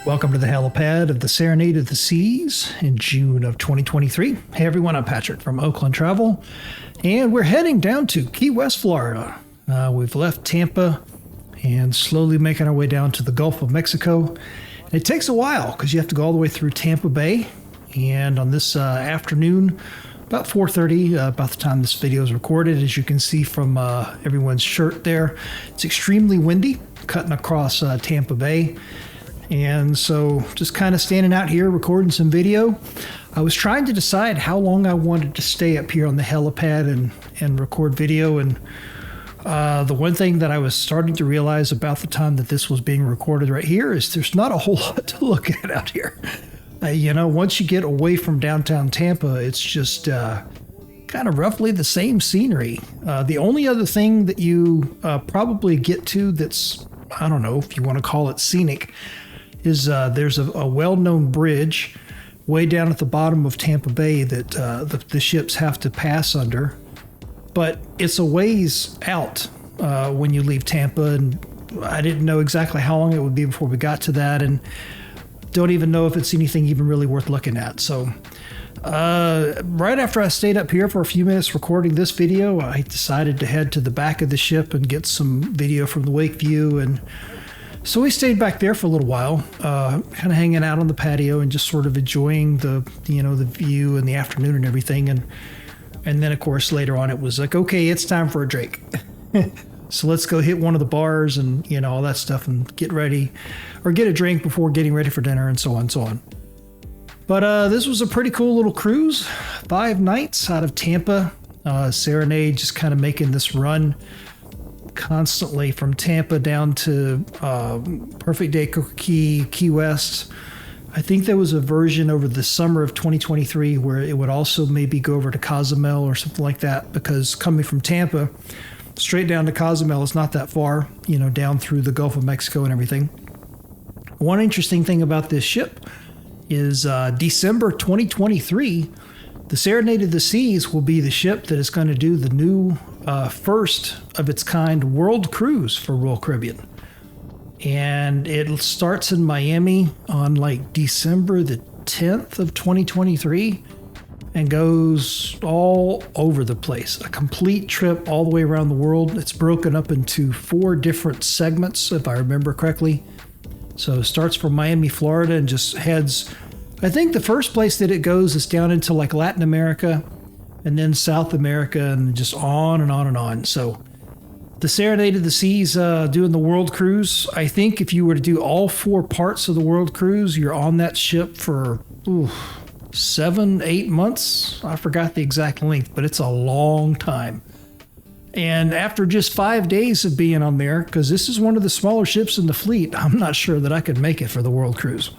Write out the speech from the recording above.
Welcome to the Helipad of the Serenade of the Seas in June of 2023. Hey everyone, I'm Patrick from Oakland Travel, and we're heading down to Key West, Florida. We've left Tampa and slowly making our way down to the Gulf of Mexico. And it takes a while because you have to go all the way through Tampa Bay. And on this afternoon, about 4:30, about the time this video is recorded, as you can see from everyone's shirt there, it's extremely windy cutting across Tampa Bay. And so just kind of standing out here recording some video. I was trying to decide how long I wanted to stay up here on the helipad and record video. And the one thing that I was starting to realize about the time that this was being recorded right here is there's not a whole lot to look at out here. Once you get away from downtown Tampa, it's just kind of roughly the same scenery. The only other thing that you probably get to that's, I don't know if you want to call it scenic, is there's a well-known bridge way down at the bottom of Tampa Bay that the ships have to pass under. But it's a ways out when you leave Tampa, and I didn't know exactly how long it would be before we got to that, and don't even know if it's anything even really worth looking at. So right after I stayed up here for a few minutes recording this video, I decided to head to the back of the ship and get some video from the wake view. And so we stayed back there for a little while, kind of hanging out on the patio and just sort of enjoying the view in the afternoon and everything. And then, of course, later on it was like, okay, it's time for a drink. So let's go hit one of the bars and, all that stuff and get ready or get a drink before getting ready for dinner and so on and so on. But this was a pretty cool little cruise, 5 nights out of Tampa. Serenade just kind of making this run constantly from Tampa down to Perfect Day Key West. I think there was a version over the summer of 2023 where it would also maybe go over to Cozumel or something like that, because coming from Tampa straight down to Cozumel is not that far, down through the Gulf of Mexico and everything. One interesting thing about this ship is December 2023, the Serenade of the Seas will be the ship that is going to do the new first of its kind world cruise for Royal Caribbean. And it starts in Miami on December the 10th of 2023 and goes all over the place. A complete trip all the way around the world. It's broken up into 4 different segments, if I remember correctly. So it starts from Miami, Florida, and just heads, I think the first place that it goes is down into Latin America and then South America and just on and on and on. So the Serenade of the Seas doing the world cruise. I think if you were to do all 4 parts of the world cruise, you're on that ship for 7-8 months. I forgot the exact length, but it's a long time. And after just 5 days of being on there, because this is one of the smaller ships in the fleet, I'm not sure that I could make it for the world cruise.